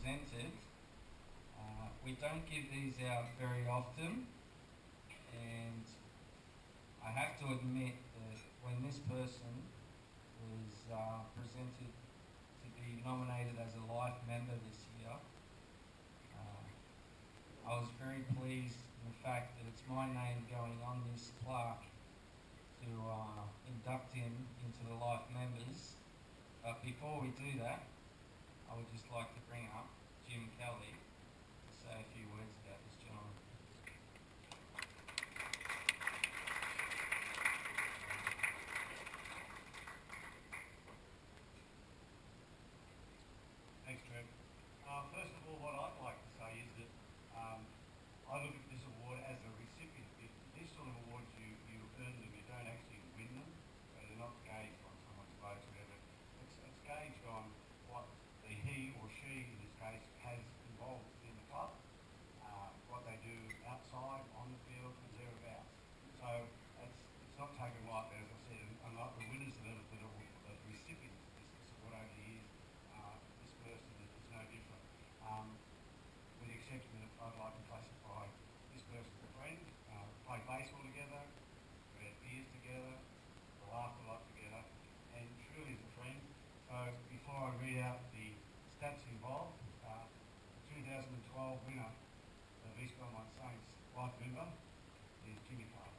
presented. We don't give these out very often, and I have to admit that when this person was presented to be nominated as a life member this year, I was very pleased in the fact that it's my name going on this plaque to induct him into the life members. But before we do that, I would just like to bring up Jim Kelly to say a few words about this gentleman. Thanks, Trev. First of all, what I'd like to say is that I look at this award as a recipient. These sort of awards, you earn them, you don't actually win them. So they're not gauged on someone's vote or whatever. It's gauged on what he or she, in this case, has involved in the club, what they do outside, on the field, and thereabouts. So it's not taken lightly, as I said, and like the winners that are the recipients of this award over the years, this person is no different. With the exception that I'd like to classify this person as a friend. Played baseball together, we had beers together, we laughed a lot together, and truly is a friend. So before I read out the stats involved, the 2012 winner of East Belmont Saints life member is Jimmy Carr.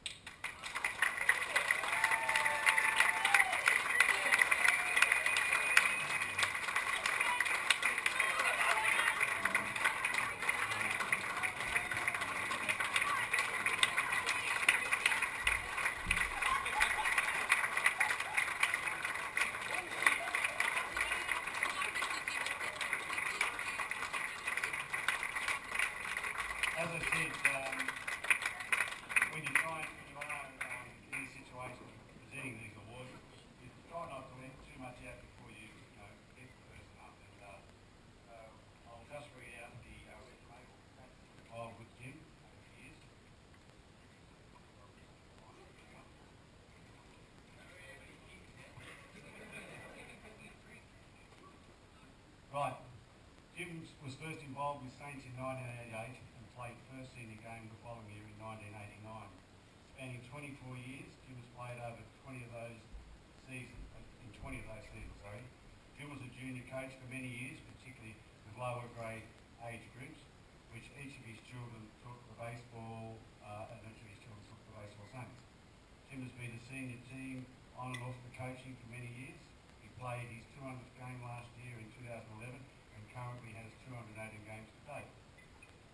As I said, when you are in these situations presenting these awards, you try not to let too much out before you get the person up. And I'll just read out the resume filed with Jim over the years. Right. Jim was first involved with Saints in 1988 and played first senior game the following year in 1989. Spanning 24 years, Jim has played over 20 of those seasons, Jim was a junior coach for many years, particularly with lower grade age groups, which each of his children took the baseball, and each of his children took the baseball Saints. Jim has been a senior team on and off the coaching for many years. He played his 200th game last year in 2011 and currently has 218 games to date.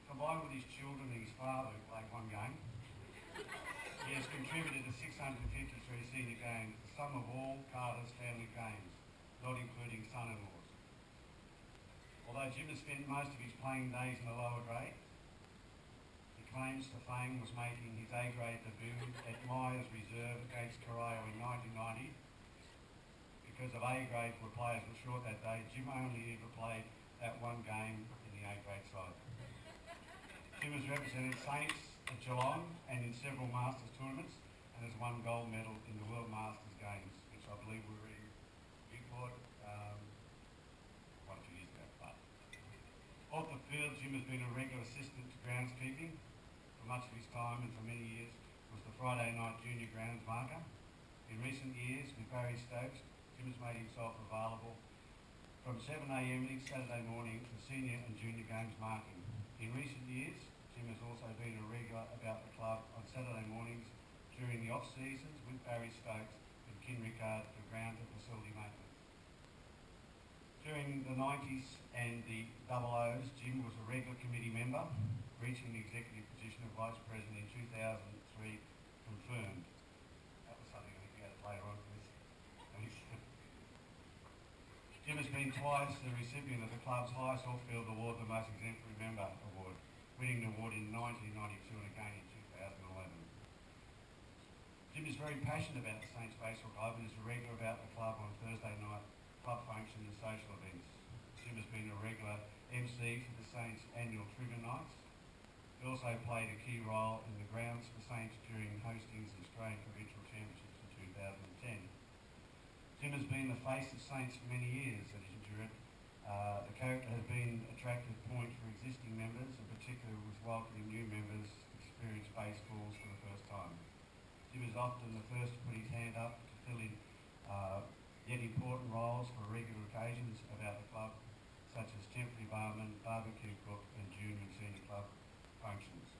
Combined with his children and his father, who played one game, he has contributed to 653 senior games, the sum of all Carter's family games, not including son-in-laws. Although Jim has spent most of his playing days in the lower grade, he claims to fame was making his A-grade debut at Myers Reserve against Corio in 1990. Because of A-grade where players were short that day, Jim only ever played that one game in the A-grade side. Jim has represented Saints at Geelong and in several Masters tournaments and has won gold medal in the World Masters Games, which I believe were in Newport 1 or 2 years ago. But off the field, Jim has been a regular assistant to groundskeeping for much of his time, and for many years was the Friday night junior grounds marker. In recent years, with Barry Stokes, Jim has made himself available from 7 a.m. each Saturday morning for senior and junior games marking. In recent years, Jim has also been a regular about the club on Saturday mornings during the off-seasons with Barry Stokes and Kin Rickard for ground and facility maintenance. During the 90s and the double O's, Jim was a regular committee member, reaching the executive position of Vice President in 2003, confirmed. That was something I think we had later on. Jim has been twice the recipient of the club's highest off-field award, the Most Exemplary Member Award, winning the award in 1992 and again in 2011. Jim is very passionate about the Saints Baseball Club and is a regular about the club on Thursday night club functions and social events. Jim has been a regular MC for the Saints annual Trigger Nights. He also played a key role in the grounds for Saints during hosting the Australian Provincial Championships in 2010. Jim has been the face of Saints for many years at Injured. The character has been attracted Jim is often the first to put his hand up to fill in yet important roles for regular occasions about the club, such as temporary barman, barbecue cook and junior and senior club functions.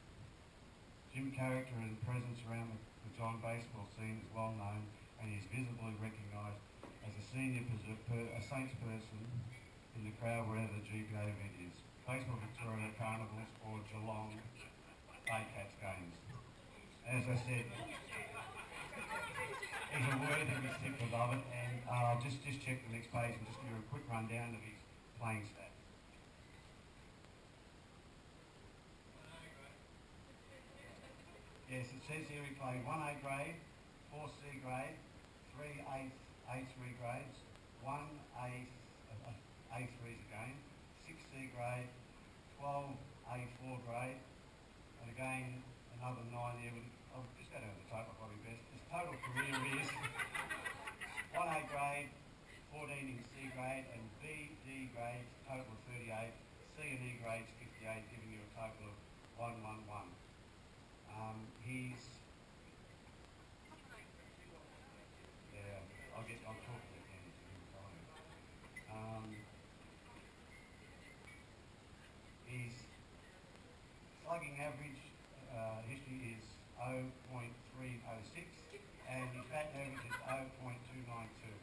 Jim's character and presence around the John baseball scene is well known, and he is visibly recognised as a senior Saints person in the crowd wherever the GPA event is. Baseball Victoria Carnivals or Geelong Cats games. As I said, he's a worthy recipient of it, and I'll just check the next page and just give you a quick rundown of his playing stats. Yes, it says here he played 1A grade, 4C grade, 3 A3 grades, 1 A3s again, 6C grade, 12 A4 grade, and again another 9 there. I'll just go down the total probably best. His total career is 1A grade, 14 in C grade, and B, D grades, total of 38, C and E grades 58, giving you a total of 111. I'll talk to you again. His slugging average history is 0.306 and his batting average is 0.292.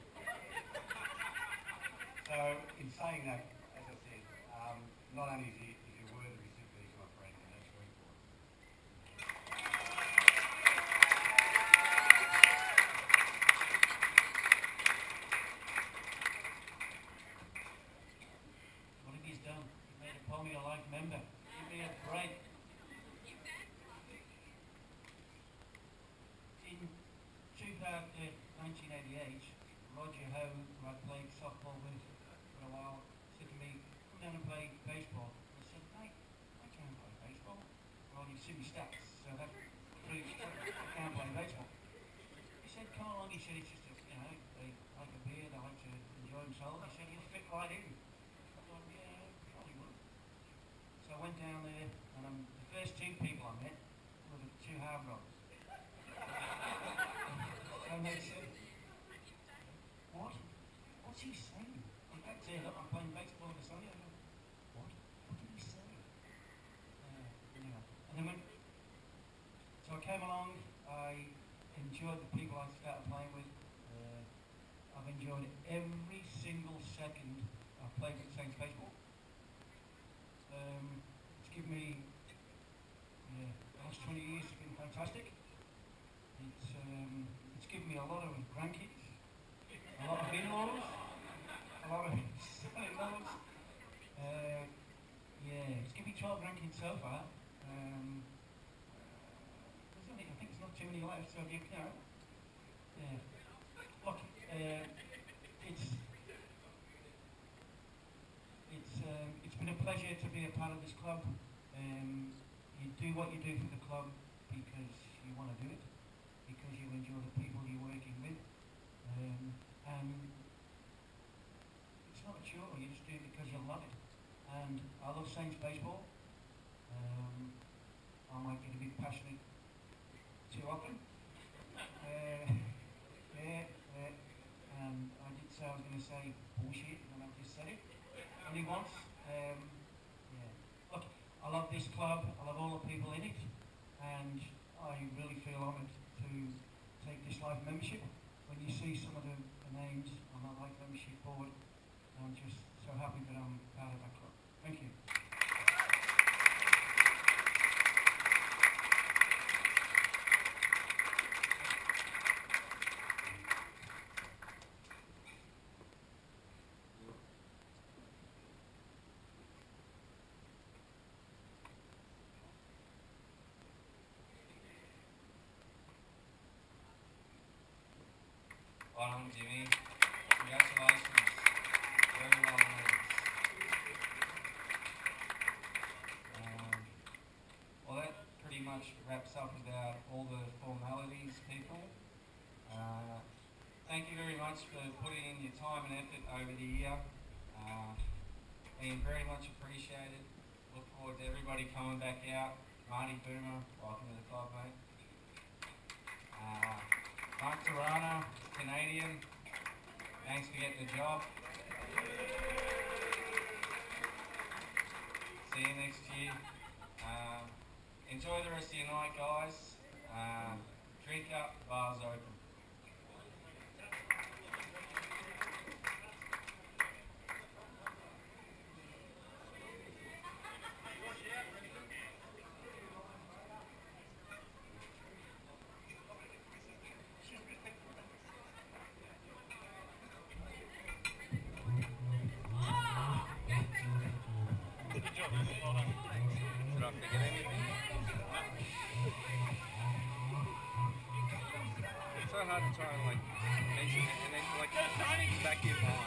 So in saying that, as I said, not only is he a worthy recipient, he's my friend, and that's very important. What have you done? You made a Palmy Life member. Give me a break. In 1988, Roger Ho, who I played softball with for a while, said to me, come down and play baseball. I said, mate, I can't play baseball. Well, you've seen my stats, so that proves I can't play baseball. He said, come along, he said, it's just, they like a beer, they like to enjoy themselves. He said, you'll fit right in. I thought, yeah, probably would. So I went down there, and the first two people I met were the two Hard Brothers. And they said, what's he saying? In fact, look, I'm playing baseball this Sunday. I go, what? What did he say? Anyway. And then so I came along, I enjoyed the people I started playing with. I've enjoyed every single second I've played with Saints baseball. It's given me, the last 20 years has been fantastic. It's given me a lot of grandkids, a lot of in-laws, a lot of son-in-laws. It's given me 12 grandkids so far. I think there's not too many left, so look, it's been a pleasure to be a part of this club. You do what you do for the club because you want to do it, because you enjoy the people you're working with, and it's not a chore, you just do it because you love it. And I love Saints baseball. I might get a bit passionate too often. And I did say I was going to say bullshit, and I've just said it only once. Look, I love this club, I love all the people in it, and I really feel honoured to take this life membership. When you see some of the names on my life membership board, I'm just so happy that I'm part of that club. Thank you. Well done, Jimmy. Congratulations. Very well done. Well, that pretty much wraps up about all the formalities, people. Thank you very much for putting in your time and effort over the year. Been very much appreciated. Look forward to everybody coming back out. Marty Boomer, welcome to the club, mate. Mark Tarana, Canadian, thanks for getting the job. See you next year. Enjoy the rest of your night, guys. Drink up, bar's open. It's so hard to try and like mention it and then like back in mind.